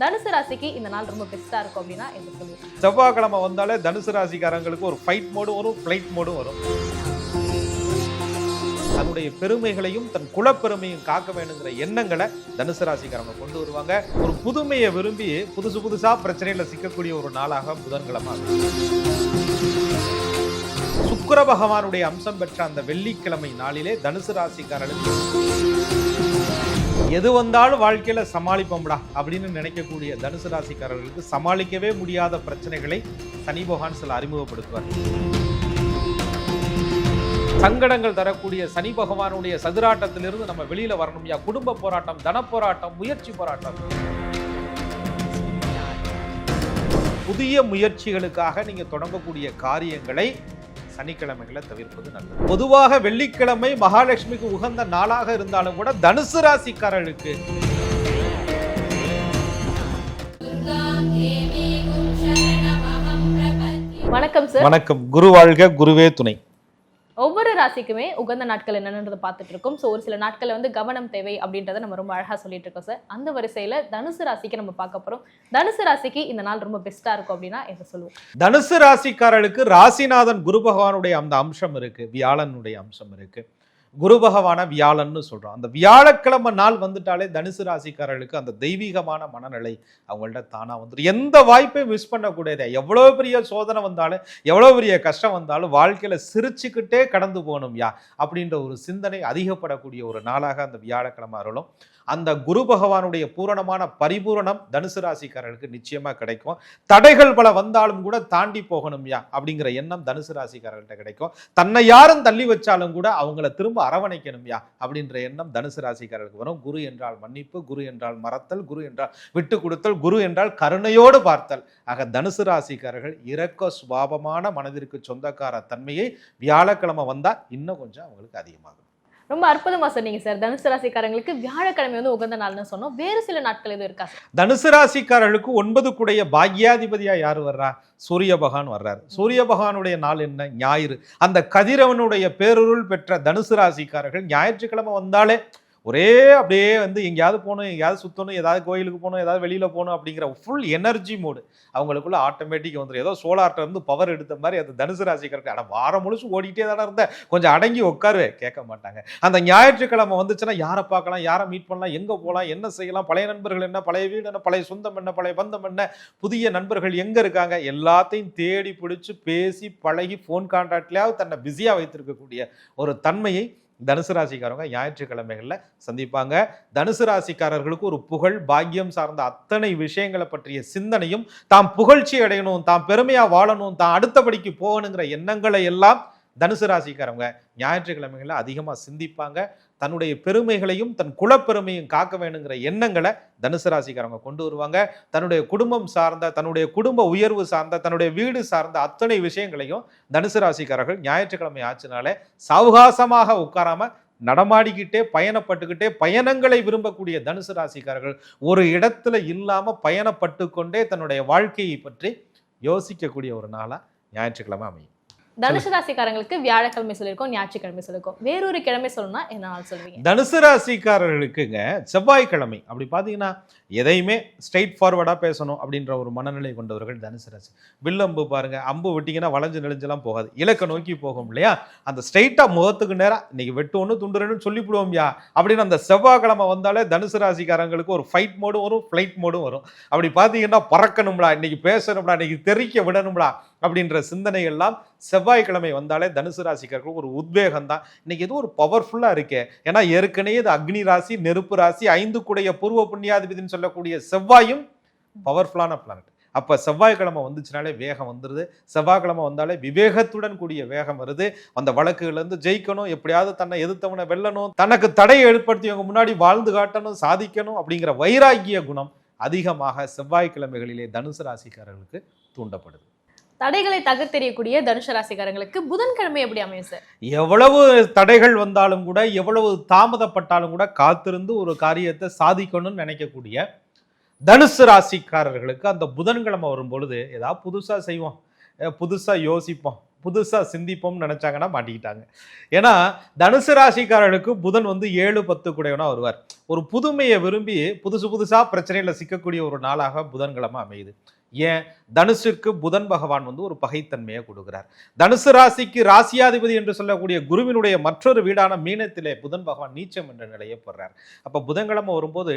தனுசு ராசிக்கு இந்த நாள் ரொம்ப பெஸ்டா இருக்கும் அப்படின்னா என்ன சொல்லுவோம்? செவ்வாய்க்கிழமை வந்தாலே தனுசு ராசிக்காரங்களுக்கு ஒரு ஃபைட் மோடும் வரும், ஃப்ளைட் மோடும் வரும். தன்னுடைய பெருமைகளையும் தன் குலப்பெருமையும் காக்க வேணுங்கிற எண்ணங்களை தனுசு ராசிக்காரங்க கொண்டு வருவாங்க. ஒரு புதுமையை விரும்பி புதுசா பிரச்சனையில சிக்கக்கூடிய ஒரு நாளாக புதன்கிழமை. சுக்கிர பகவானுடைய அம்சம் பெற்ற அந்த வெள்ளிக்கிழமை நாளிலே தனுசு ராசிக்காரர்களுக்கு எது வந்தாலும் வாழ்க்கையில சமாளிப்போம்டா அப்படின்னு நினைக்கக்கூடிய தனுசு ராசிக்காரர்களுக்கு சமாளிக்கவே முடியாத பிரச்சனைகளை சனி பகவான் சில அறிமுகப்படுத்துவார். சங்கடங்கள் தரக்கூடிய சனி பகவானுடைய சதுராட்டத்திலிருந்து நம்ம வெளியில வரணும்யா. குடும்ப போராட்டம், தன போராட்டம், முயற்சி போராட்டம். புதிய முயற்சிகளுக்காக நீங்க தொடங்கக்கூடிய காரியங்களை சனிக்கிழமைகளை தவிர்ப்பது நல்லது. பொதுவாக வெள்ளிக்கிழமை மகாலட்சுமிக்கு உகந்த நாளாக இருந்தாலும் கூட தனுசு ராசிக்காரர்களுக்கு வணக்கம் சார். வணக்கம். குரு வாழ்க, குருவே துணை. ஒவ்வொரு ராசிக்குமே உகந்த நாட்கள் என்னன்றதை பார்த்துட்டு இருக்கோம். ஸோ ஒரு சில நாட்களில் வந்து கவனம் தேவை அப்படின்றத நம்ம ரொம்ப அழகாக சொல்லிட்டு இருக்கோம் சார். அந்த வரிசையில் தனுசு ராசிக்கு நம்ம பார்க்க போகிறோம். தனுசு ராசிக்கு இந்த நாள் ரொம்ப பெஸ்ட்டாக இருக்கும் அப்படின்னா என்ன சொல்லுவோம்? தனுசு ராசிக்காரர்களுக்கு ராசிநாதன் குரு பகவானுடைய அந்த அம்சம் இருக்கு, வியாழனுடைய அம்சம் இருக்கு. குரு பகவான வியாழன்னு சொல்றோம். அந்த வியாழக்கிழமை நாள் வந்துட்டாலே தனுசு ராசிக்காரர்களுக்கு அந்த தெய்வீகமான மனநிலை அவங்கள்ட்ட தானா வந்துடும். எந்த வாய்ப்பையும் மிஸ் பண்ணக்கூடாது. எவ்வளோ பெரிய சோதனை வந்தாலும், எவ்வளோ பெரிய கஷ்டம் வந்தாலும் வாழ்க்கையில சிரிச்சுக்கிட்டே கடந்து போகணும்யா அப்படின்ற ஒரு சிந்தனை அதிகப்படக்கூடிய ஒரு நாளாக அந்த வியாழக்கிழமை அருளும். அந்த குரு பகவானுடைய பூரணமான பரிபூரணம் தனுசு ராசிக்காரர்களுக்கு நிச்சயமா கிடைக்கும். தடைகள் பல வந்தாலும் கூட தாண்டி போகணும்யா அப்படிங்கிற எண்ணம் தனுசு ராசிக்காரர்கள்ட்ட கிடைக்கும். தன்னை யாரும் தள்ளி வச்சாலும் கூட அவங்கள திரும்ப அரவணைக்கணும்யா அப்படின்ற எண்ணம் தனுசு ராசிக்காரர்களுக்கு வரும். குரு என்றால் மன்னிப்பு, குரு என்றால் மறத்தல், குரு என்றால் விட்டு கொடுத்தல், குரு என்றால் கருணையோடு பார்த்தல். ஆக தனுசு ராசிக்காரர்கள் இரக்க சுபாவமான மனதிற்கு சொந்தக்கார தன்மையை வியாழக்கிழமை வந்தா இன்னும் கொஞ்சம் அவங்களுக்கு அதிகமாகும். ரொம்ப அற்புதமா சொன்னீங்க சார். தனுசு ராசிக்காரங்களுக்கு வியாழக்கிழமை வந்து உகந்த நாள்னு சொன்னோம். வேறு சில நாட்கள் எதுவும் இருக்கா? தனுசு ராசிக்காரர்களுக்கு 9 கூடைய பாக்யாதிபதியா யாரு வர்றா? சூரிய பகவான் வர்றாரு. சூரிய பகவானுடைய நாள் என்ன? ஞாயிறு. அந்த கதிரவனுடைய பேரருள் பெற்ற தனுசு ராசிக்காரர்கள் ஞாயிற்றுக்கிழமை வந்தாலே ஒரே அப்படியே வந்து எங்கேயாவது போகணும், எங்கேயாவது சுற்றணும், ஏதாவது கோயிலுக்கு போகணும், ஏதாவது வெளியில் போகணும் அப்படிங்கிற ஃபுல் எனர்ஜி மோடு அவங்களுக்குள்ள ஆட்டோமேட்டிக் வந்துடும். ஏதோ சோலார்ட்ட இருந்து பவர் எடுத்த மாதிரி அது தனுசு ராசிக்காரருக்கு. ஆனால் வாரம் முழுசு ஓடிக்கிட்டே தானே இருந்தேன், கொஞ்சம் அடங்கி உட்காருவேன், கேட்க மாட்டாங்க. அந்த ஞாயிற்றுக்கிழமை வந்துச்சுன்னா யாரை பார்க்கலாம், யாரை மீட் பண்ணலாம், எங்கே போகலாம், என்ன செய்யலாம், பழைய நண்பர்கள் என்ன, பழைய வீடு என்ன, பழைய சொந்தம் என்ன, பழைய பந்தம் என்ன, புதிய நண்பர்கள் எங்கே இருக்காங்க, எல்லாத்தையும் தேடி பிடிச்சி பேசி பழகி ஃபோன் கான்டாக்ட்லேயாவது தன்னை பிஸியாக வைத்திருக்கக்கூடிய ஒரு தன்மையை தனுசு ராசிக்காரங்க ஞாயிற்றுக்கிழமைகள்ல சந்திப்பாங்க. தனுசு ராசிக்காரர்களுக்கு ஒரு புகழ் பாக்கியம் சார்ந்த அத்தனை விஷயங்களை பற்றிய சிந்தனையும், தாம் புகழ்ச்சி அடையணும், தாம் பெருமையா வாழணும், தான் அடுத்தபடிக்கு போகணுங்கிற எண்ணங்களை எல்லாம் தனுசு ராசிக்காரங்க ஞாயிற்றுக்கிழமைகள்ல அதிகமா சிந்திப்பாங்க. தன்னுடைய பெருமைகளையும் தன் குலப்பெருமையும் காக்க வேணுங்கிற எண்ணங்களை தனுசு ராசிக்காரங்க கொண்டு வருவாங்க. தன்னுடைய குடும்பம் சார்ந்த, தன்னுடைய குடும்ப உயர்வு சார்ந்த, தன்னுடைய வீடு சார்ந்த அத்தனை விஷயங்களையும் தனுசு ராசிக்காரர்கள் ஞாயிற்றுக்கிழமை ஆச்சுனாலே சாவகாசமாக உட்காராம நடமாடிக்கிட்டே பயணப்பட்டுக்கிட்டே பயணங்களை விரும்பக்கூடிய தனுசு ராசிக்காரர்கள் ஒரு இடத்துல இல்லாம பயணப்பட்டு கொண்டே தன்னுடைய வாழ்க்கையை பற்றி யோசிக்கக்கூடிய ஒரு நாளா ஞாயிற்றுக்கிழமை அமையும். தனுசு ராசிக்காரங்களுக்கு வியாழக்கிழமை சொல்லியிருக்கோம், ஞாயிற்றுக்கிழமை சொல்லியிருக்கோம். வேறொரு கிழமை சொல்லணும்னா என்ன நாள் சொல்லுவீங்க? தனுசு ராசிக்காரர்களுக்குங்க செவ்வாய்க்கிழமை அப்படி பார்த்தீங்கன்னா எதையுமே ஸ்ட்ரெயிட் ஃபார்வர்டாக பேசணும் அப்படின்ற ஒரு மனநிலை கொண்டவர்கள் தனுசு ராசி. வில்லம்பு பாருங்க, அம்பு விட்டிங்கன்னா வளைஞ்சு நெளிஞ்செல்லாம் போகாது, இலக்க நோக்கி போகும் இல்லையா? அந்த ஸ்ட்ரெயிட்டாக முகத்துக்கு நேரம் இன்னைக்கு வெட்டு ஒன்று துண்டு ரெண்டு சொல்லிவிடுவோம்யா அப்படின்னு அந்த செவ்வாய்க்கிழமை வந்தாலே தனுசு ராசிக்காரங்களுக்கு ஒரு ஃபைட் மோடும் வரும், ஃப்ளைட் மோடும் வரும். அப்படி பார்த்தீங்கன்னா பறக்கணும்டா, இன்னைக்கு பேசணும்டா, இன்னைக்கு தெரிக்க விடணும்டா அப்படின்ற சிந்தனைகள்லாம் செவ்வாய்க்கிழமை வந்தாலே தனுசு ராசிக்காரர்களுக்கு ஒரு உத்வேகம் தான். இன்னைக்கு எதுவும் ஒரு பவர்ஃபுல்லா இருக்கே, ஏன்னா ஏற்கனவே இது அக்னி ராசி, நெருப்பு ராசி, 5 கூடைய பூர்வ புண்ணியாதிபதினு சொல்லக்கூடிய செவ்வாயும் பவர்ஃபுல்லான பிளானட். அப்ப செவ்வாய்க்கிழமை வந்துச்சுனாலே வேகம் வந்துருது. செவ்வாய்க்கிழமை வந்தாலே விவேகத்துடன் கூடிய வேகம் வருது. அந்த வழக்குகள் இருந்து ஜெயிக்கணும், எப்படியாவது தன்னை எதிர்த்தவனை வெல்லணும், தனக்கு தடையை ஏற்படுத்தியவங்க முன்னாடி வாழ்ந்து காட்டணும், சாதிக்கணும் அப்படிங்கிற வைராகிய குணம் அதிகமாக செவ்வாய்க்கிழமைகளிலே தனுசு ராசிக்காரர்களுக்கு தூண்டப்படுது. தடைகளை தகர்த்தெறியக்கூடிய தனுசு ராசிக்காரங்களுக்கு புதன்கிழமை எப்படி அமையும் சார்? எவ்வளவு தடைகள் வந்தாலும் கூட, எவ்வளவு தாமதப்பட்டாலும் கூட காத்திருந்து ஒரு காரியத்தை சாதிக்கணும்னு நினைக்கக்கூடிய தனுசு ராசிக்காரர்களுக்கு அந்த புதன்கிழமை வரும் பொழுது ஏதாவது புதுசா செய்வோம், புதுசா யோசிப்போம், புதுசா சிந்திப்போம்னு நினைச்சாங்கன்னா மாட்டிக்கிட்டாங்க. ஏன்னா தனுசு ராசிக்காரர்களுக்கு புதன் வந்து 7-10 கூடையவனா வருவார். ஒரு புதுமையை விரும்பி புதுசா பிரச்சனையில சிக்கக்கூடிய ஒரு நாளாக புதன்கிழமை அமையுது. ஏன்? தனுசுக்கு புதன் பகவான் வந்து ஒரு பகைத்தன்மையை கொடுக்கிறார். தனுசு ராசிக்கு ராசியாதிபதி என்று சொல்லக்கூடிய குருவினுடைய மற்றொரு வீடான மீனத்திலே புதன் பகவான் நீச்சம் என்ற நிலையை போடுறார். அப்ப புதன்கிழமை வரும்போது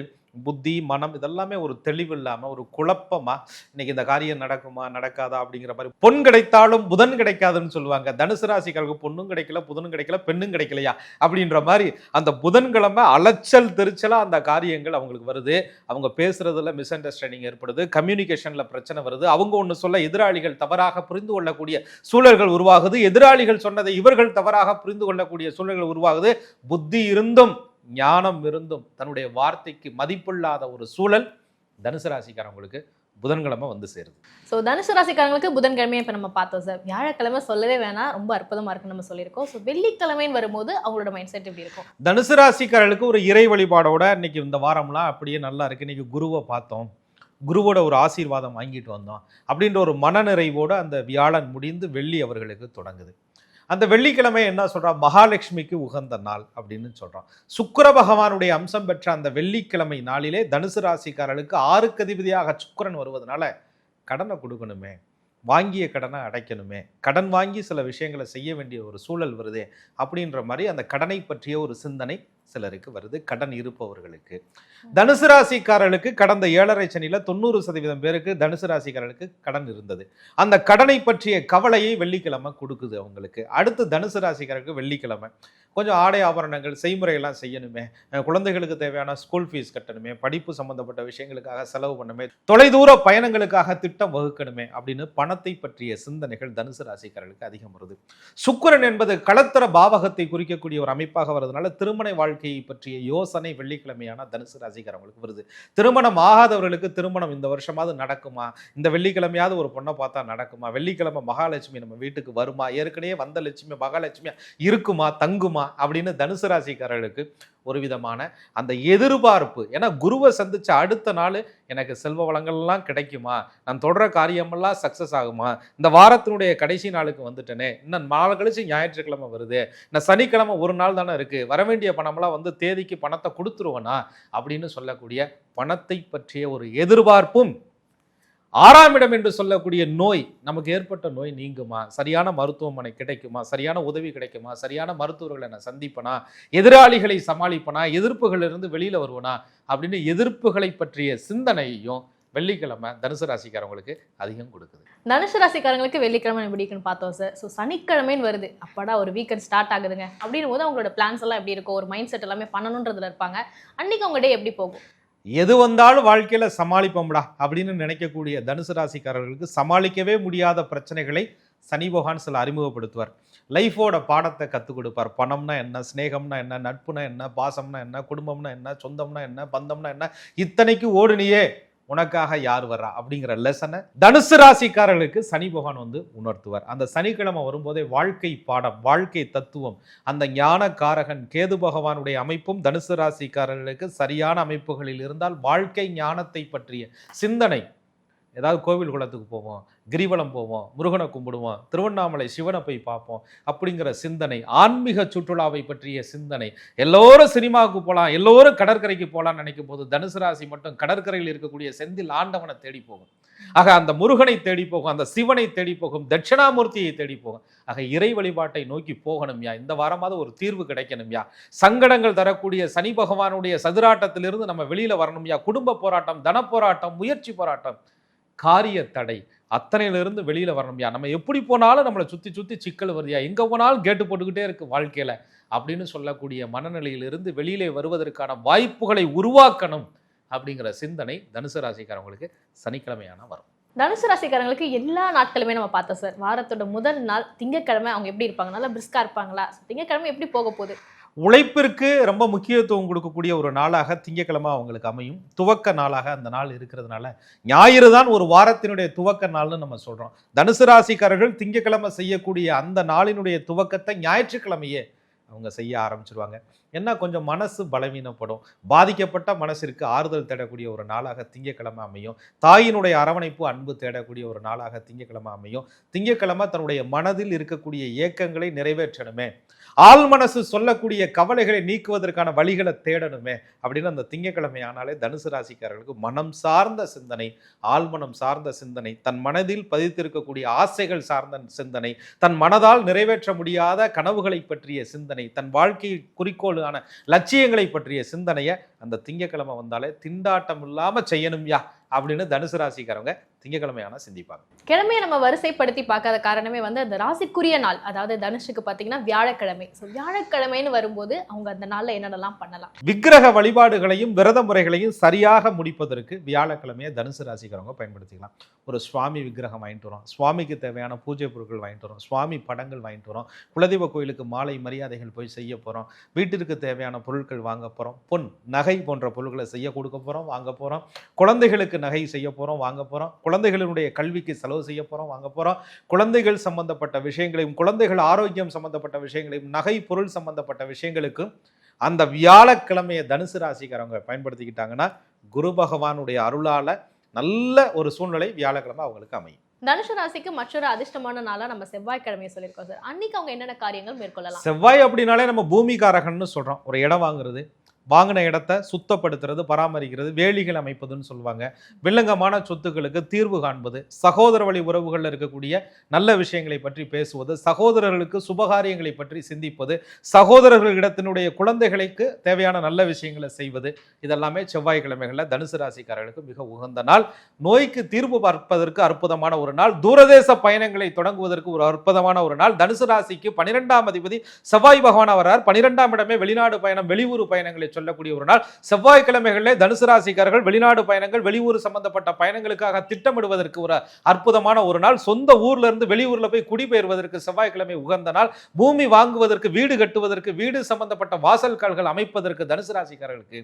புத்தி மனம் இதெல்லாமே ஒரு தெளிவு இல்லாம ஒரு குழப்பமா, இன்னைக்கு இந்த காரியம் நடக்குமா நடக்காதா அப்படிங்கிற மாதிரி. பொன் கிடைத்தாலும் புதன் கிடைக்காதுன்னு சொல்லுவாங்க. தனுசு ராசிக்காரருக்கு பொண்ணும் கிடைக்கல, புதனும் கிடைக்கல, பெண்ணும் கிடைக்கலையா அப்படின்ற மாதிரி அந்த புதன்கிழமை அலைச்சல் திருச்சலா அந்த காரியங்கள் அவங்களுக்கு வருது. அவங்க பேசுறதுல மிஸ் அண்டர்ஸ்டாண்டிங் ஏற்படுது, கம்யூனிகேஷன்ல பிரச்சனை வருது. அவங்க ஒண்ணு சொல்ல எதிராளிகள் தவறாக புரிந்து கொள்ளக்கூடிய சூழல்கள் உருவாகுது. எதிராளிகள் சொன்னதை இவர்கள் தவறாக புரிந்து கொள்ளக்கூடிய சூழல்கள் உருவாகுது. புத்தி இருந்தும் ஞானம் இருந்தும் தன்னுடைய வார்த்தைக்கு மதிப்பில்லாத ஒரு சூழல் தனுசு ராசிக்காரங்களுக்கு புதன்கிழமை வந்து சேருது. ஸோ தனுசு ராசிக்காரங்களுக்கு புதன்கிழமையை இப்போ நம்ம பார்த்தோம் சார். வியாழக்கிழமை சொல்லவே வேணாம், ரொம்ப அற்புதமா இருக்குன்னு நம்ம சொல்லியிருக்கோம். ஸோ வெள்ளிக்கிழமைன்னு வரும்போது அவங்களோட மைண்ட் செட் எப்படி இருக்கும்? தனுசு ராசிக்காரர்களுக்கு ஒரு இறை வழிபாடோட இன்னைக்கு இந்த வாரம்லாம் அப்படியே நல்லா இருக்கு. இன்னைக்கு குருவை பார்த்தோம், குருவோட ஒரு ஆசீர்வாதம் வாங்கிட்டு வந்தோம் அப்படின்ற ஒரு மனநிறைவோட அந்த வியாழன் முடிந்து வெள்ளி அவர்களுக்கு தொடங்குது. அந்த வெள்ளிக்கிழமை என்ன சொல்றான்? மகாலட்சுமிக்கு உகந்த நாள் அப்படின்னு சொல்றான். சுக்கிர பகவானுடைய அம்சம் பெற்ற அந்த வெள்ளிக்கிழமை நாளிலே தனுசு ராசிக்காரர்களுக்கு 6க்கு அதிபதியாக சுக்கிரன் வருவதனால கடனை கொடுக்கணுமே, வாங்கிய கடனை அடைக்கணுமே, கடன் வாங்கி சில விஷயங்களை செய்ய வேண்டிய ஒரு சூழல் வருது அப்படின்ற மாதிரி அந்த கடனை பற்றிய ஒரு சிந்தனை சிலருக்கு வருது, கடன் இருப்பவர்களுக்கு. தனுசு ராசிக்காரர்களுக்கு கடந்த 7.5 சனியில 90% பேருக்கு தனுசு ராசிக்காரர்களுக்கு கடன் இருந்தது. அந்த கடனை பற்றிய கவலையை வெள்ளிக்கிழமை கொடுக்குது அவங்களுக்கு. அடுத்து தனுசு ராசிக்காரருக்கு வெள்ளிக்கிழமை கொஞ்சம் ஆடை ஆபரணங்கள் செய்முறையெல்லாம் செய்யணுமே, குழந்தைகளுக்கு தேவையான ஸ்கூல் ஃபீஸ் கட்டணுமே, படிப்பு சம்பந்தப்பட்ட விஷயங்களுக்காக செலவு பண்ணணுமே, தொலைதூர பயணங்களுக்காக திட்டம் வகுக்கணுமே அப்படின்னு பணத்தை பற்றிய சிந்தனைகள் தனுசு ராசிக்காரர்களுக்கு அதிகம் வருது. சுக்கிரன் என்பது களத்திர பாவகத்தை குறிக்கக்கூடிய ஒரு அமைப்பாக வருவதனால திருமண வாழ்க்கையை பற்றிய யோசனை வெள்ளிக்கிழமையான தனுசு ராசிக்காரங்களுக்கு வருது. திருமணம் ஆகாதவர்களுக்கு திருமணம் இந்த வருஷமாவது நடக்குமா, இந்த வெள்ளிக்கிழமையாவது ஒரு பொண்ணை பார்த்தா நடக்குமா, வெள்ளிக்கிழமை மகாலட்சுமி நம்ம வீட்டுக்கு வருமா, ஏற்கனவே வந்த லட்சுமி மகாலட்சுமியா இருக்குமா தங்குமா அப்படின்னு தனுசு ராசிக்காரர்களுக்கு ஒரு விதமான அந்த எதிர்பார்ப்பு. ஏன்னா குருவை சந்திச்ச அடுத்த நாள் எனக்கு செல்வ வளங்கள்லாம் கிடைக்குமா, நான் தொடர காரியமெல்லாம் சக்சஸ் ஆகுமா, இந்த வாரத்தினுடைய கடைசி நாளுக்கு வந்துட்டேனே, இன்னும் நாள் கழிச்சு ஞாயிற்றுக்கிழமை வருது, இந்த சனிக்கிழமை ஒரு நாள் தானே இருக்கு, வரவேண்டிய பணமெல்லாம் வந்து தேதிக்கு பணத்தை கொடுத்துருவனா அப்படின்னு சொல்லக்கூடிய பணத்தை பற்றிய ஒரு எதிர்பார்ப்பும். 6ஆம் இடம் என்று சொல்லக்கூடிய நோய், நமக்கு ஏற்பட்ட நோய் நீங்குமா, சரியான மருத்துவமனை கிடைக்குமா, சரியான உதவி கிடைக்குமா, சரியான மருத்துவர்களை நான் சந்திப்பனா, எதிராளிகளை சமாளிப்பனா, எதிர்ப்புகளிலிருந்து வெளியில வருவனா அப்படின்னு எதிர்ப்புகளை பற்றிய சிந்தனையையும் வெள்ளிக்கிழமை தனுசு ராசிக்காரங்களுக்கு அதிகம் கொடுக்குது. தனுசு ராசிக்காரங்களுக்கு வெள்ளிக்கிழமை எப்படி இருக்குன்னு பார்த்தோம் சார். ஸோ சனிக்கிழமைன்னு வருது, அப்பாடா ஒரு வீக்கெண்ட் ஸ்டார்ட் ஆகுதுங்க அப்படின் போது அவங்களோட பிளான்ஸ் எல்லாம் எப்படி இருக்கும், ஒரு மைண்ட் செட் எல்லாமே பண்ணணுன்றதுல இருப்பாங்க. அன்னைக்கு அவங்க டே எப்படி போகும்? எது வந்தாலும் வாழ்க்கையில சமாளிப்போம்டா அப்படின்னு நினைக்கக்கூடிய தனுசு ராசிக்காரர்களுக்கு சமாளிக்கவே முடியாத பிரச்சனைகளை சனி பகவான் சில அறிமுகப்படுத்துவார். லைஃபோட பாடத்தை கற்றுக் கொடுப்பார். பணம்னா என்ன, ஸ்நேகம்னா என்ன, நட்புனா என்ன, பாசம்னா என்ன, குடும்பம்னா என்ன, சொந்தம்னா என்ன, பந்தம்னா என்ன, இத்தனைக்கு ஓடுனியே உனக்காக யார் வர்றா அப்படிங்கிற லெசனை தனுசு ராசிக்காரர்களுக்கு சனி பகவான் வந்து உணர்த்துவார். அந்த சனிக்கிழமை வரும்போதே வாழ்க்கை பாடம், வாழ்க்கை தத்துவம், அந்த ஞான காரகன் கேது பகவானுடைய அமைப்பும் தனுசு ராசிக்காரர்களுக்கு சரியான அமைப்புகளில் இருந்தால் வாழ்க்கை ஞானத்தை பற்றிய சிந்தனை. ஏதாவது கோவில் குளத்துக்கு போவோம், கிரிவலம் போவோம், முருகனை கும்பிடுவோம், திருவண்ணாமலை சிவனை போய் பார்ப்போம் அப்படிங்கிற சிந்தனை, ஆன்மீக சுற்றுலாவை பற்றிய சிந்தனை, எல்லோரும் சினிமாவுக்கு போகலாம், எல்லோரும் கடற்கரைக்கு போகலாம்னு நினைக்கும் போது தனுசு ராசி மட்டும் கடற்கரையில் இருக்கக்கூடிய செந்தில் ஆண்டவனை தேடி போகும். ஆக அந்த முருகனை தேடி போகும், அந்த சிவனை தேடி போகும், தட்சிணாமூர்த்தியை தேடி போகும். ஆக இறை வழிபாட்டை நோக்கி போகணும்யா, இந்த வாரமாவது ஒரு தீர்வு கிடைக்கணும்யா, சங்கடங்கள் தரக்கூடிய சனி பகவானுடைய சதுராட்டத்திலிருந்து நம்ம வெளியில வரணும்யா, குடும்ப போராட்டம், தன போராட்டம், முயற்சி போராட்டம், காரிய தடை அத்தனையிலிருந்து வெளியில வரணும்யா, நம்ம எப்படி போனாலும் நம்மளை சுத்தி சுத்தி சிக்கல் வருதியா, எங்க போனாலும் கேட்டு போட்டுக்கிட்டே இருக்கு வாழ்க்கையில அப்படின்னு சொல்லக்கூடிய மனநிலையிலிருந்து வெளியிலே வருவதற்கான வாய்ப்புகளை உருவாக்கணும் அப்படிங்கிற சிந்தனை தனுசு ராசிக்காரங்களுக்கு சனிக்கிழமையான வரும். தனுசு ராசிக்காரங்களுக்கு எல்லா நாட்களுமே நம்ம பார்த்தோம் சார். வாரத்தோட முதல் நாள் திங்கக்கிழமை அவங்க எப்படி இருப்பாங்க, நல்லா பிரிஸ்கா இருப்பாங்களா, திங்கக்கிழமை எப்படி போக போகுது? உழைப்பிற்கு ரொம்ப முக்கியத்துவம் கொடுக்கக்கூடிய ஒரு நாளாக திங்கக்கிழமை அவங்களுக்கு அமையும். துவக்க நாளாக அந்த நாள் இருக்கிறதுனால ஞாயிறு தான் ஒரு வாரத்தினுடைய துவக்க நாள்னு நம்ம சொல்றோம். தனுசு ராசிக்காரர்கள் திங்கக்கிழமை செய்யக்கூடிய அந்த நாளினுடைய துவக்கத்தை ஞாயிற்றுக்கிழமையே அவங்க செய்ய ஆரம்பிச்சிருவாங்க. என்ன கொஞ்சம் மனசு பலவீனப்படும். பாதிக்கப்பட்ட மனசிற்கு ஆறுதல் தேடக்கூடிய ஒரு நாளாக திங்கட்கிழமை அமையும். தாயினுடைய அரவணைப்பு அன்பு தேடக்கூடிய ஒரு நாளாக திங்கட்கிழமை அமையும். திங்கட்கிழமை தன்னுடைய மனதில் இருக்கக்கூடிய ஏக்கங்களை நிறைவேற்றணுமே, ஆள் மனசு சொல்லக்கூடிய கவலைகளை நீக்குவதற்கான வழிகளை தேடணுமே அப்படின்னு அந்த திங்கட்கிழமை ஆனாலே தனுசு ராசிக்காரர்களுக்கு மனம் சார்ந்த சிந்தனை, ஆழ்மனம் சார்ந்த சிந்தனை, தன் மனதில் பதித்திருக்கக்கூடிய ஆசைகள் சார்ந்த சிந்தனை, தன் மனதால் நிறைவேற்ற முடியாத கனவுகளை பற்றிய சிந்தனை, தன் வாழ்க்கை குறிக்கோளான லட்சியங்களை பற்றிய சிந்தனையை அந்த திங்கட்கிழமை வந்தாலே திண்டாட்டம் இல்லாம செய்யணும்யா அப்படின்னு தனுசு ராசிக்காரங்க திங்கட்கிழமையான சிந்திப்பாங்க. கிழமையை நம்ம வரிசைப்படுத்தி பார்க்காத காரணமே வந்து அந்த ராசிக்குரிய நாள், அதாவது தனுஷுக்கு பார்த்தீங்கன்னா வியாழக்கிழமை. ஸோ வியாழக்கிழமைன்னு வரும்போது அவங்க அந்த நாளில் என்னென்னலாம் பண்ணலாம்? விக்கிரக வழிபாடுகளையும் விரத முறைகளையும் சரியாக முடிப்பதற்கு வியாழக்கிழமையை தனுசு ராசிக்காரங்க பயன்படுத்திக்கலாம். ஒரு சுவாமி விக்கிரகம் வாங்கிட்டு வரோம், சுவாமிக்கு தேவையான பூஜை பொருட்கள் வாங்கிட்டு வரோம், சுவாமி படங்கள் வாங்கிட்டு வரோம், குலதெய்வ கோயிலுக்கு மாலை மரியாதைகள் போய் செய்ய போகிறோம், வீட்டிற்கு தேவையான பொருட்கள் வாங்க போகிறோம், பொன் நகை போன்ற பொருட்களை செய்ய கொடுக்க போகிறோம், வாங்க போகிறோம், குழந்தைகளுக்கு நகை செய்ய போகிறோம், வாங்க போகிறோம், குழந்தைகளுடைய கல்விக்கு செலவு செய்ய போகிறோம், வாங்க போகிறோம், குழந்தைகள் சம்பந்தப்பட்ட விஷயங்களையும் குழந்தைகள் ஆரோக்கியம் சம்பந்தப்பட்ட விஷயங்களையும் நகை பொருள் சம்பந்தப்பட்ட விஷயங்களுக்கும் அந்த வியாழக்கிழமையை தனுசு ராசிக்காரங்க பயன்படுத்திக்கிட்டாங்கன்னா குரு பகவானுடைய அருளால நல்ல ஒரு சூழ்நிலை வியாழக்கிழமை அவங்களுக்கு அமையும். தனுஷ ராசிக்கு மற்றொரு அதிர்ஷ்டமான நாளா நம்ம செவ்வாய்க்கிழமையை சொல்லியிருக்கோம் சார். அன்னைக்கு அவங்க என்னென்ன காரியங்கள் மேற்கொள்ளலாம்? செவ்வாய் அப்படின்னாலே நம்ம பூமிகாரகன்னு சொல்றோம். ஒரு இடம் வாங்குறது, வாங்கின இடத்த சுத்தப்படுத்துறது, பராமரிக்கிறது, வேலிகள் அமைப்பதுன்னு சொல்லுவாங்க. வில்லங்கமான சொத்துக்களுக்கு தீர்வு காண்பது, சகோதர வழி உறவுகளில் இருக்கக்கூடிய நல்ல விஷயங்களை பற்றி பேசுவது, சகோதரர்களுக்கு சுபகாரியங்களை பற்றி சிந்திப்பது, சகோதரர்களிடத்தினுடைய குழந்தைகளுக்கு தேவையான நல்ல விஷயங்களை செய்வது, இதெல்லாமே செவ்வாய்க்கிழமைகளில் தனுசு ராசிக்காரர்களுக்கு மிக உகந்த நாள். நோய்க்கு தீர்வு பார்ப்பதற்கு அற்புதமான ஒரு நாள். தூரதேச பயணங்களை தொடங்குவதற்கு ஒரு அற்புதமான ஒரு நாள். தனுசு ராசிக்கு 12ஆம் அதிபதி செவ்வாய் பகவான் வர்றார். 12ஆம் இடமே வெளிநாடு பயணம், வெளியூர் பயணங்களை சொல்லக்கூடிய ஒரு நாள். செவ்வாய்க்கிழமைகளிலே தனுசு ராசிக்காரர்கள் வெளிநாடு பயணங்கள், வெளியூர் சம்பந்தப்பட்ட பயணங்களுக்காக திட்டமிடுவதற்கு ஒரு அற்புதமான ஒரு நாள். சொந்த ஊர்ல இருந்து வெளியூர்ல போய் குடிபெயர்வதற்கு செவ்வாய்க்கிழமை உகந்த நாள். பூமி வாங்குவதற்கு, வீடு கட்டுவதற்கு, வீடு சம்பந்தப்பட்ட வாசல் கால்கள் அமைப்பதற்கு தனுசு ராசிக்காரர்களுக்கு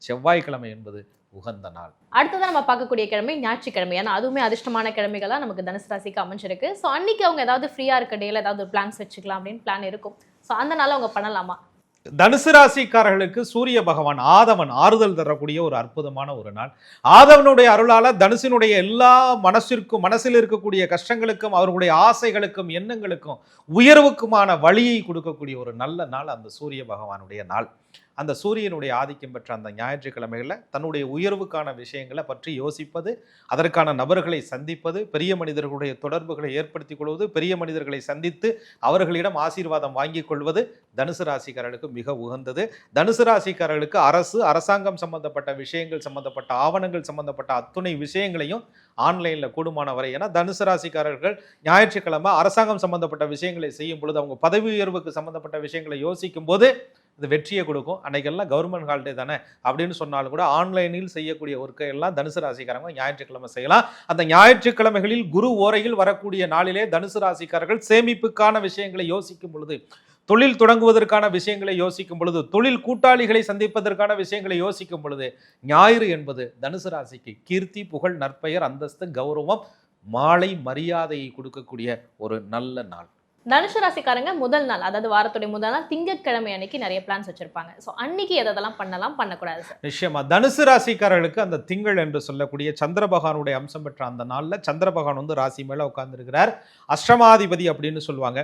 செவ்வாய்க்கிழமை என்பது உகந்த நாள். அடுத்ததான் நம்ம பார்க்கக்கூடிய கிழமை ஞாயிற்றுக்கிழமை. ஏன்னா அதுவுமே அதிர்ஷ்டமான கிழமைகளா நமக்கு தனுசு ராசிக்கு அமைஞ்சிருக்கு. ஸோ அன்னைக்கு அவங்க ஏதாவது ஃப்ரீயா இருக்க டேல ஏதாவது பிளான்ஸ் வச்சுக்கலாம் அப்படின்னு பிளான் இருக்கும். ஸோ அந்த நாள் அவங்க பண்ணலாமா? தனுசு ராசிக்காரர்களுக்கு சூரிய பகவான் ஆதவன் ஆறுதல் தரக்கூடிய ஒரு அற்புதமான ஒரு நாள். ஆதவனுடைய அருளால தனுசினுடைய எல்லா மனசில் இருக்கக்கூடிய கஷ்டங்களுக்கும், அவர்களுடைய ஆசைகளுக்கும், எண்ணங்களுக்கும், உயர்வுக்குமான வழியை கொடுக்கக்கூடிய ஒரு நல்ல நாள் அந்த சூரிய பகவானுடைய நாள். அந்த சூரியனுடைய ஆதிக்கம் பெற்ற அந்த ஞாயிற்றுக்கிழமைகளில் தன்னுடைய உயர்வுக்கான விஷயங்களை பற்றி யோசிப்பது, அதற்கான நபர்களை சந்திப்பது, பெரிய மனிதர்களுடைய தொடர்புகளை ஏற்படுத்திக் கொள்வது, பெரிய மனிதர்களை சந்தித்து அவர்களிடம் ஆசீர்வாதம் வாங்கிக் கொள்வது தனுசு ராசிக்காரர்களுக்கு மிக உகந்தது. தனுசு ராசிக்காரர்களுக்கு அரசாங்கம் சம்பந்தப்பட்ட விஷயங்கள், சம்பந்தப்பட்ட ஆவணங்கள் சம்பந்தப்பட்ட அத்துணை விஷயங்களையும் ஆன்லைனில் கூடுமான வரை, ஏன்னா தனுசு ராசிக்காரர்கள் ஞாயிற்றுக்கிழமை அரசாங்கம் சம்பந்தப்பட்ட விஷயங்களை செய்யும் பொழுது, அவங்க பதவி உயர்வுக்கு சம்பந்தப்பட்ட விஷயங்களை யோசிக்கும் போது இது வெற்றியை கொடுக்கும். அன்னைக்கெல்லாம் கவர்மெண்ட் ஹாலிடே தானே அப்படின்னு சொன்னாலும் கூட ஆன்லைனில் செய்யக்கூடிய ஒர்க்கை எல்லாம் தனுசு ராசிக்காரங்க ஞாயிற்றுக்கிழமை செய்யலாம். அந்த ஞாயிற்றுக்கிழமைகளில் குரு ஓரையில் வரக்கூடிய நாளிலே தனுசு ராசிக்காரர்கள் சேமிப்புக்கான விஷயங்களை யோசிக்கும் பொழுது, தொழில் தொடங்குவதற்கான விஷயங்களை யோசிக்கும் பொழுது, தொழில் கூட்டாளிகளை சந்திப்பதற்கான விஷயங்களை யோசிக்கும் பொழுது, ஞாயிறு என்பது தனுசு ராசிக்கு கீர்த்தி, புகழ், நற்பெயர், அந்தஸ்து, கௌரவம், மாலை மரியாதையை கொடுக்கக்கூடிய ஒரு நல்ல நாள். தனுஷ ராசிக்காரங்க முதல் நாள், அதாவது வாரத்துடைய முதல் நாள் திங்கட்கிழமை அன்னைக்கு நிறைய பிளான்ஸ் வச்சிருப்பாங்க. ஸோ அன்னைக்கு எதெல்லாம் பண்ணலாம், பண்ணக்கூடாது சார்? நிச்சயமா தனுசு ராசிக்காரர்களுக்கு அந்த திங்கள் என்று சொல்லக்கூடிய சந்திர பகவானுடைய அம்சம் பெற்ற அந்த நாளில் சந்திர பகவான் ராசி மேல உட்கார்ந்துருக்கிறார். அஷ்டமாதிபதி அப்படின்னு சொல்லுவாங்க.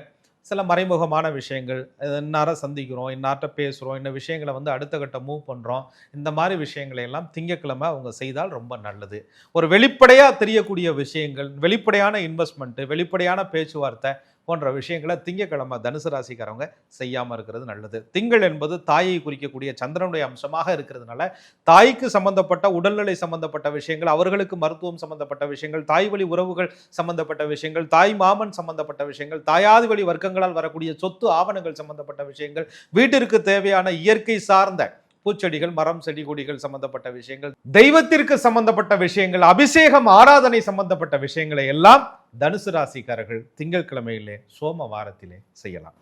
சில மறைமுகமான விஷயங்கள், இன்னார சந்திக்கிறோம், இன்னார்ட்ட பேசுகிறோம், இந்த விஷயங்களை அடுத்த கட்டம் மூவ் பண்ணுறோம், இந்த மாதிரி விஷயங்களை எல்லாம் திங்கட்கிழமை அவங்க செய்தால் ரொம்ப நல்லது. ஒரு வெளிப்படையாக தெரியக்கூடிய விஷயங்கள், வெளிப்படையான இன்வெஸ்ட்மெண்ட்டு, வெளிப்படையான பேச்சுவார்த்தை போன்ற விஷயங்களை திங்கட்கிழமை தனுசு ராசிக்காரவங்க செய்யாமல் இருக்கிறது நல்லது. திங்கள் என்பது தாயை குறிக்கக்கூடிய சந்திரனுடைய அம்சமாக இருக்கிறதுனால தாய்க்கு சம்பந்தப்பட்ட உடல்நிலை சம்பந்தப்பட்ட விஷயங்கள், அவர்களுக்கு மருத்துவம் சம்பந்தப்பட்ட விஷயங்கள், தாய் வழி உறவுகள் சம்பந்தப்பட்ட விஷயங்கள், தாய் மாமன் சம்பந்தப்பட்ட விஷயங்கள், தாயாதி வழி வர்க்கங்களால் வரக்கூடிய சொத்து ஆவணங்கள் சம்பந்தப்பட்ட விஷயங்கள், வீட்டிற்கு தேவையான இயற்கை சார்ந்த பூச்செடிகள், மரம், செடி, கொடிகள் சம்பந்தப்பட்ட விஷயங்கள், தெய்வத்திற்கு சம்பந்தப்பட்ட விஷயங்கள், அபிஷேகம், ஆராதனை சம்பந்தப்பட்ட விஷயங்களை எல்லாம் தனுசு ராசிக்காரர்கள் திங்கட்கிழமையிலே சோமவாரத்திலே செய்யலாம்.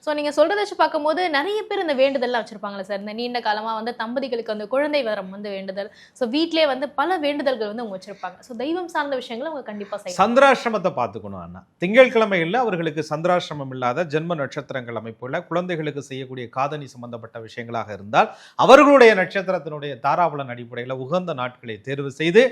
ஸோ நீங்க சொல்றத வச்சு பார்க்கும்போது நிறைய பேர் இந்த வேண்டுதல்லாம் வச்சிருப்பாங்களே சார், இந்த நீண்ட காலமா வந்து தம்பதிகளுக்கு வந்து குழந்தை வரம் வந்து வேண்டுதல், ஸோ வீட்லயே வந்து பல வேண்டுதல்கள் வந்து அவங்க வச்சிருப்பாங்க. ஸோ தெய்வம் சார்ந்த விஷயங்களை அவங்க கண்டிப்பா செய்யலாம். சந்திராசிரமத்தை பார்த்துக்கணும் அண்ணா. திங்கட்கிழமையில் அவர்களுக்கு சந்திராசிரமம் இல்லாத ஜென்ம நட்சத்திரங்கள் அமைப்புள்ள குழந்தைகளுக்கு செய்யக்கூடிய காதணி சம்பந்தப்பட்ட விஷயங்களாக இருந்தால் அவர்களுடைய நட்சத்திரத்தினுடைய தாராபலன் அடிப்படையில் உகந்த நாட்களை தேர்வு செய்து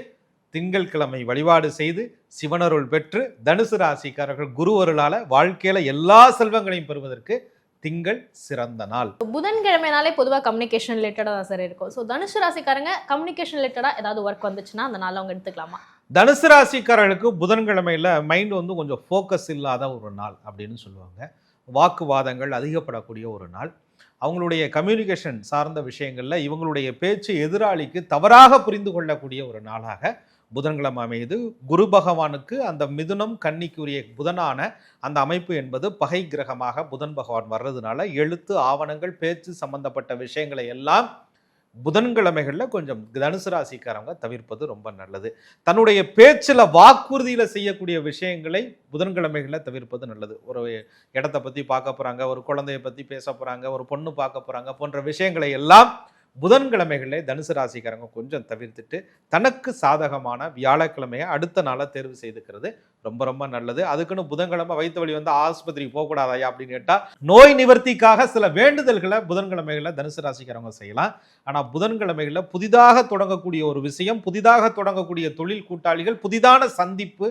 திங்கட்கிழமை வழிபாடு செய்து சிவனருள் பெற்று தனுசு ராசிக்காரர்கள் குரு அருளால வாழ்க்கையில எல்லா செல்வங்களையும் பெறுவதற்கு திங்கள் சிறந்த நாள். புதன்கிழமைனாலே பொதுவாக கம்யூனிகேஷன் ரிலேட்டடாக தான் சார் இருக்கும். ஸோ தனுசு ராசிக்காரங்க கம்யூனிகேஷன் ரிலேட்டடாக ஏதாவது ஒர்க் வந்துச்சுன்னா அந்த நாள் அவங்க எடுத்துக்கலாமா? தனுசு ராசிக்காரர்களுக்கு புதன்கிழமையில மைண்ட் வந்து கொஞ்சம் ஃபோக்கஸ் இல்லாத ஒரு நாள் அப்படின்னு சொல்லுவாங்க. வாக்குவாதங்கள் அதிகப்படக்கூடிய ஒரு நாள். அவங்களுடைய கம்யூனிகேஷன் சார்ந்த விஷயங்கள்ல இவங்களுடைய பேச்சு எதிராளிக்கு தவறாக புரிந்து கொள்ளக்கூடிய ஒரு நாளாக புதன்கிழமை அமையுது. குரு பகவானுக்கு அந்த மிதுனம் கன்னிக்குரிய புதனான அந்த அமைப்பு என்பது பகை கிரகமாக புதன் பகவான் வர்றதுனால எழுத்து ஆவணங்கள் பேச்சு சம்பந்தப்பட்ட விஷயங்களை எல்லாம் புதன்கிழமைகளில் கொஞ்சம் தனுசு ராசிக்காரங்க தவிர்ப்பது ரொம்ப நல்லது. தன்னுடைய பேச்சில் வாக்குறுதியில் செய்யக்கூடிய விஷயங்களை புதன்கிழமைகளில் தவிர்ப்பது நல்லது. ஒரு இடத்தை பற்றி பார்க்க போகிறாங்க, ஒரு குழந்தையை பற்றி பேச போகிறாங்க, ஒரு பொண்ணு பார்க்க போகிறாங்க போன்ற விஷயங்களை எல்லாம் புதன்கிழமைகளில் தனுசு ராசிக்காரங்க கொஞ்சம் தவிர்த்துட்டு தனக்கு சாதகமான வியாழக்கிழமையை அடுத்த நாளை தேர்வு செய்துக்கிறது ரொம்ப ரொம்ப நல்லது. அதுக்குன்னு புதன்கிழமை வயிற்று வலி வந்து ஆஸ்பத்திரிக்கு போகக்கூடாதாயா அப்படின்னு கேட்டால் நோய் நிவர்த்திக்காக சில வேண்டுதல்களை புதன்கிழமைகளில் தனுசு ராசிக்காரங்க செய்யலாம். ஆனால் புதன்கிழமைகளில் புதிதாக தொடங்கக்கூடிய ஒரு விஷயம், புதிதாக தொடங்கக்கூடிய தொழில் கூட்டாளிகள், புதிதான சந்திப்பு,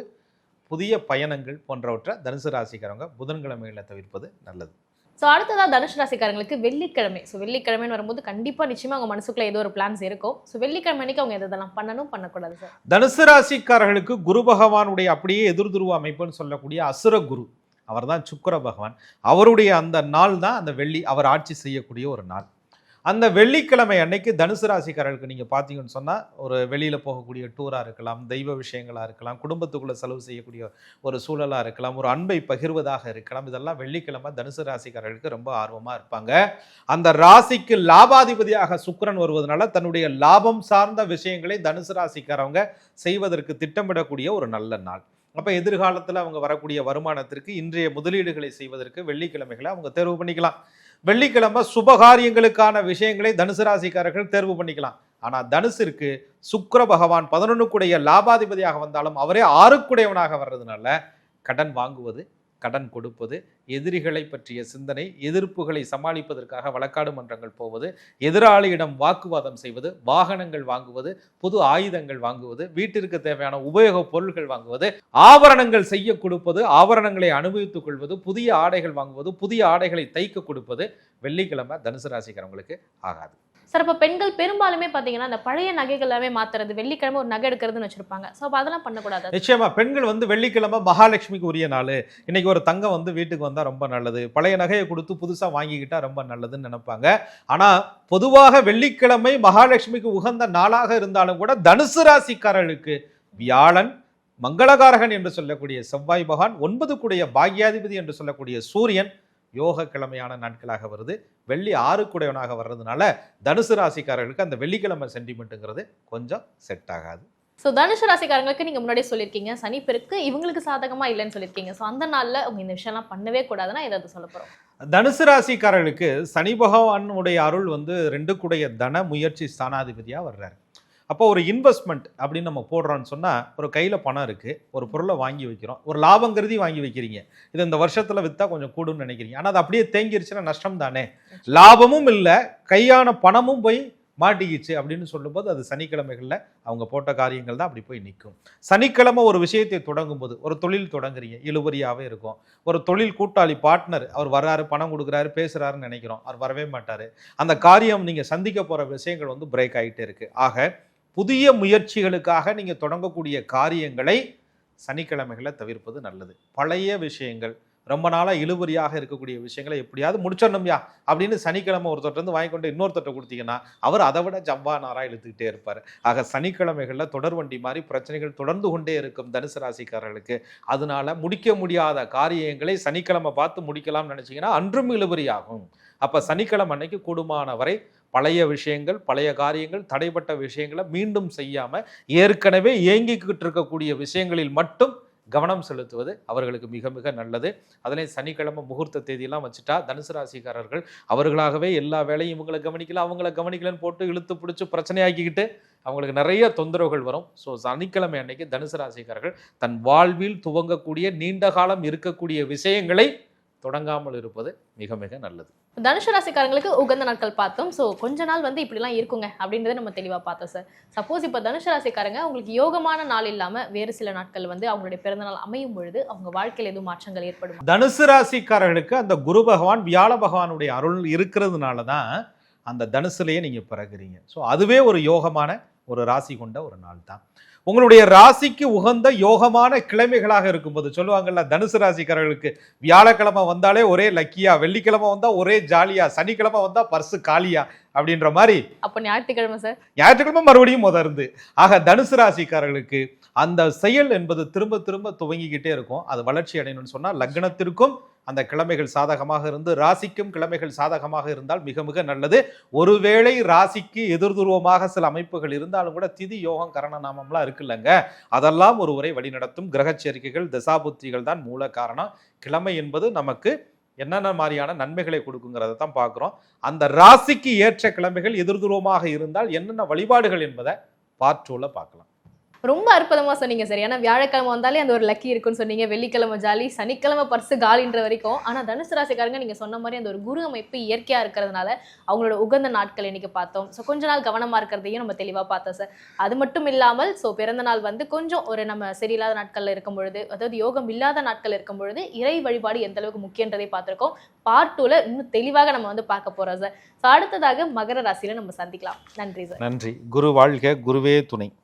புதிய பயணங்கள் போன்றவற்றை தனுசு ராசிக்காரங்க புதன்கிழமைகளில் தவிர்ப்பது நல்லது. ஸோ அடுத்ததாக தனுசு ராசிக்காரங்களுக்கு வெள்ளிக்கிழமை. ஸோ வெள்ளிக்கிழமைன்னு வரும்போது கண்டிப்பாக நிச்சயமாக அவங்க மனசுக்குள்ள ஏதோ ஒரு பிளான்ஸ் இருக்கும். ஸோ வெள்ளிக்கிழமை அன்னைக்கு அவங்க எதெல்லாம் பண்ணணும் பண்ணக்கூடாது சார்? தனுசு ராசிக்காரர்களுக்கு குரு பகவானுடைய அப்படியே எதிர்துருவ அமைப்புன்னு சொல்லக்கூடிய அசுர குரு, அவர் தான் சுக்கிர பகவான். அவருடைய அந்த நாள் தான் அந்த வெள்ளி, அவர் ஆட்சி செய்யக்கூடிய ஒரு நாள். அந்த வெள்ளிக்கிழமை அன்னைக்கு தனுசு ராசிக்காரர்களுக்கு நீங்கள் பார்த்தீங்கன்னு சொன்னால் ஒரு வெளியில் போகக்கூடிய டூராக இருக்கலாம், தெய்வ விஷயங்களாக இருக்கலாம், குடும்பத்துக்குள்ளே செலவு செய்யக்கூடிய ஒரு சூழலாக இருக்கலாம், ஒரு அன்பை பகிர்வதாக இருக்கலாம். இதெல்லாம் வெள்ளிக்கிழமை தனுசு ராசிக்காரர்களுக்கு ரொம்ப ஆர்வமாக இருப்பாங்க. அந்த ராசிக்கு லாபாதிபதியாக சுக்கிரன் வருவதனால தன்னுடைய லாபம் சார்ந்த விஷயங்களை தனுசு ராசிக்காரவங்க செய்வதற்கு திட்டமிடக்கூடிய ஒரு நல்ல நாள். அப்போ எதிர்காலத்தில் அவங்க வரக்கூடிய வருமானத்திற்கு இன்றைய முதலீடுகளை செய்வதற்கு வெள்ளிக்கிழமைகளை அவங்க தேர்வு பண்ணிக்கலாம். வெள்ளிக்கிழமை சுபகாரியங்களுக்கான விஷயங்களை தனுசு ராசிக்காரர்கள் தேர்வு பண்ணிக்கலாம். ஆனால் தனுசிற்கு சுக்கிர பகவான் 11 லாபாதிபதியாக வந்தாலும் அவரே 6 வர்றதுனால கடன் வாங்குவது, கடன் கொடுப்பது, எதிரிகளை பற்றிய சிந்தனை, எதிர்ப்புகளை சமாளிப்பதற்காக வழக்காடு மன்றங்கள் போவது, எதிராளியிடம் வாக்குவாதம் செய்வது, வாகனங்கள் வாங்குவது, புது ஆயுதங்கள் வாங்குவது, வீட்டிற்கு தேவையான உபயோகப் பொருட்கள் வாங்குவது, ஆபரணங்கள் செய்ய கொடுப்பது, ஆபரணங்களை அனுபவித்துக் கொள்வது, புதிய ஆடைகள் வாங்குவது, புதிய ஆடைகளை தைக்க கொடுப்பது வெள்ளிக்கிழமை தனுசு ராசிக்காரங்களுக்கு ஆகாது. சார் இப்போ பெண்கள் பெரும்பாலுமே பார்த்தீங்கன்னா அந்த பழைய நகைகள் எல்லாமே மாத்துறது, வெள்ளிக்கிழமை ஒரு நகை எடுக்கிறதுன்னு வச்சிருப்பாங்க. ஸோ அப்போ அதெல்லாம் பண்ணக்கூடாது. நிச்சயமா பெண்கள் வந்து வெள்ளிக்கிழமை மகாலட்சுமிக்கு உரிய நாள். இன்னைக்கு ஒரு தங்கம் வந்து வீட்டுக்கு வந்தால் ரொம்ப நல்லது, பழைய நகையை கொடுத்து புதுசாக வாங்கிக்கிட்டா ரொம்ப நல்லதுன்னு நினைப்பாங்க. ஆனால் பொதுவாக வெள்ளிக்கிழமை மகாலட்சுமிக்கு உகந்த நாளாக இருந்தாலும் கூட தனுசு ராசிக்காரர்களுக்கு வியாழன், மங்களகாரகன் என்று சொல்லக்கூடிய செவ்வாய் பகவான், 9 பாக்யாதிபதி என்று சொல்லக்கூடிய சூரியன் யோக கிழமையான நாட்களாக வருது. வெள்ளி 6 வர்றதுனால தனுசு ராசிக்காரர்களுக்கு அந்த வெள்ளிக்கிழமை சென்டிமெண்ட்டுங்கிறது கொஞ்சம் செட் ஆகாது. ஸோ தனுசு ராசிக்காரங்களுக்கு நீங்கள் முன்னாடியே சொல்லியிருக்கீங்க சனி பெருக்கு இவங்களுக்கு சாதகமாக இல்லைன்னு சொல்லியிருக்கீங்க. ஸோ அந்த நாளில் அவங்க இந்த விஷயம்லாம் பண்ணவே கூடாதுன்னா ஏதாவது சொல்ல போகிறோம்? தனுசு ராசிக்காரர்களுக்கு சனி பகவானுடைய அருள் வந்து 2 தன முயற்சி ஸ்தானாதிபதியாக வர்றாரு. அப்போ ஒரு இன்வெஸ்ட்மெண்ட் அப்படின்னு நம்ம போடுறோன்னு சொன்னால் ஒரு கையில் பணம் இருக்குது, ஒரு பொருளை வாங்கி வைக்கிறோம், ஒரு லாபம் கருதி வாங்கி வைக்கிறீங்க. இது இந்த வருஷத்தில் விற்றா கொஞ்சம் கூடுன்னு நினைக்கிறீங்க. ஆனால் அது அப்படியே தேங்கிருச்சுன்னா நஷ்டம் தானே. லாபமும் இல்லை, கையான பணமும் போய் மாட்டிக்கிச்சு அப்படின்னு சொல்லும்போது அது சனிக்கிழமைகளில் அவங்க போட்ட காரியங்கள் தான் அப்படி போய் நிற்கும். சனிக்கிழமை ஒரு விஷயத்தை தொடங்கும் போது, ஒரு தொழில் தொடங்குறீங்க, இழுபறியாகவே இருக்கும். ஒரு தொழில் கூட்டாளி பார்ட்னர் அவர் வர்றாரு, பணம் கொடுக்குறாரு, பேசுகிறாருன்னு நினைக்கிறோம், அவர் வரவே மாட்டார். அந்த காரியம் நீங்கள் சந்திக்க போகிற விஷயங்கள் வந்து பிரேக் ஆகிட்டே இருக்குது. ஆக புதிய முயற்சிகளுக்காக நீங்கள் தொடங்கக்கூடிய காரியங்களை சனிக்கிழமைகளை தவிர்ப்பது நல்லது. பழைய விஷயங்கள், ரொம்ப நாளாக இழுபறியாக இருக்கக்கூடிய விஷயங்களை எப்படியாவது முடிச்சிடணும்யா அப்படின்னு சனிக்கிழமை ஒருத்தர் வந்து வாங்கி கொண்டு இன்னொருத்தட்ட கொடுத்தீங்கன்னா அவர் அதை விட ஜவ்வானாராக இழுத்துக்கிட்டே இருப்பார். ஆக சனிக்கிழமைகளில் தொடர்வண்டி மாதிரி பிரச்சனைகள் தொடர்ந்து கொண்டே இருக்கும் தனுசு ராசிக்காரர்களுக்கு. அதனால முடிக்க முடியாத காரியங்களை சனிக்கிழமை பார்த்து முடிக்கலாம்னு நினச்சிங்கன்னா அன்றும் இழுபறியாகும். அப்போ சனிக்கிழமை அன்னைக்கு கூடுமான வரை பழைய விஷயங்கள், பழைய காரியங்கள், தடைப்பட்ட விஷயங்களை மீண்டும் செய்யாமல் ஏற்கனவே இயங்கிக்கிட்டு இருக்கக்கூடிய விஷயங்களில் மட்டும் கவனம் செலுத்துவது அவர்களுக்கு மிக மிக நல்லது. அதிலே சனிக்கிழமை முகூர்த்த தேதியெல்லாம் வச்சுட்டா தனுசு ராசிக்காரர்கள் அவர்களாகவே எல்லா வேலையும் இவங்களை கவனிக்கல அவங்கள கவனிக்கலன்னு போட்டு இழுத்து பிடிச்சி பிரச்சனையாக்கிக்கிட்டு அவங்களுக்கு நிறைய தொந்தரவுகள் வரும். ஸோ சனிக்கிழமை அன்னைக்கு தனுசு ராசிக்காரர்கள் தன் வாழ்வில் துவங்கக்கூடிய நீண்ட காலம் இருக்கக்கூடிய விஷயங்களை தொடங்காமல் இருப்பது மிக மிக நல்லது. தனுஷ ராசிக்காரங்களுக்கு உகந்த நாட்கள் பார்த்தோம். ஸோ கொஞ்ச நாள் வந்து இப்படிலாம் இருக்குங்க அப்படின்றத நம்ம தெளிவாக பார்த்தோம் சார். சப்போஸ் இப்போ தனுஷ ராசிக்காரங்க உங்களுக்கு யோகமான நாள் இல்லாமல் வேறு சில நாட்கள் வந்து அவங்களுடைய பிறந்தநாள் அமையும் பொழுது அவங்க வாழ்க்கையில் எதுவும் மாற்றங்கள் ஏற்படும்? தனுசு ராசிக்காரர்களுக்கு அந்த குரு பகவான் வியாழ பகவானுடைய அருள் இருக்கிறதுனால தான் அந்த தனுசுலேயே நீங்கள் பிறகுறீங்க. ஸோ அதுவே ஒரு யோகமான ஒரு ராசி கொண்ட ஒரு நாள் தான். உங்களுடைய ராசிக்கு உகந்த யோகமான கிழமைகளாக இருக்கும்போது சொல்லுவாங்கல்ல, தனுசு ராசிக்காரர்களுக்கு வியாழக்கிழமை வந்தாலே ஒரே லக்கியா, வெள்ளிக்கிழமை வந்தா ஒரே ஜாலியா, சனிக்கிழமை வந்தா பர்சு காலியா அப்படின்ற மாதிரி. அப்ப ஞாயிற்றுக்கிழமை சார், ஞாயிற்றுக்கிழமை மறுபடியும் முதர்ந்து. ஆக தனுசு ராசிக்காரர்களுக்கு அந்த செயல் என்பது திரும்ப திரும்ப துவங்கிக்கிட்டே இருக்கும். அது வளர்ச்சி அடையணும்னு சொன்னா லக்னத்திற்கும் அந்த கிழமைகள் சாதகமாக இருந்து ராசிக்கும் கிழமைகள் சாதகமாக இருந்தால் மிக மிக நல்லது. ஒருவேளை ராசிக்கு எதிர்துருவமாக சில அமைப்புகள் இருந்தாலும் கூட திதி யோகம் கரணநாமம்லாம் இருக்குல்லங்க, அதெல்லாம் ஒருவரை வழிநடத்தும் கிரகச்சேரிக்கைகள் தசாபுத்திகள் தான் மூல காரணம். கிழமை என்பது நமக்கு என்னென்ன மாதிரியான நன்மைகளை கொடுக்குங்கிறத தான் பார்க்குறோம். அந்த ராசிக்கு ஏற்ற கிழமைகள் எதிர்துருவமாக இருந்தால் என்னென்ன வழிபாடுகள் என்பதை பார்ட் 2ல பார்க்கலாம். ரொம்ப அற்புதமா சொன்னீங்க சார். ஏன்னா வியாழக்கிழமை வந்தாலே அந்த ஒரு லக்கி இருக்குன்னு சொன்னீங்க, வெள்ளிக்கிழமை ஜாலி, சனிக்கிழமை பர்சு காலின்ற வரைக்கும். ஆனா தனுசு ராசிக்காரங்க நீங்க சொன்ன மாதிரி அந்த ஒரு குரு அமைப்பு இயற்கையா இருக்கிறதுனால அவங்களோட உகந்த நாட்கள் இன்னைக்கு பார்த்தோம். ஸோ கொஞ்ச நாள் கவனமா இருக்கிறதையும் நம்ம தெளிவா பார்த்தோம் சார். அது மட்டும் இல்லாமல் பிறந்த நாள் வந்து கொஞ்சம் ஒரு நம்ம சரியில்லாத நாட்கள்ல இருக்கும் பொழுது, அதாவது யோகம் இல்லாத நாட்கள் இருக்கும் பொழுது இறை வழிபாடு எந்த அளவுக்கு முக்கியன்றதை பார்த்திருக்கோம். பார்ட் 2ல இன்னும் தெளிவாக நம்ம வந்து பார்க்க போறோம் சார். அடுத்ததாக மகர ராசியில நம்ம சந்திக்கலாம். நன்றி சார். நன்றி. குரு வாழ்க, குருவே துணை.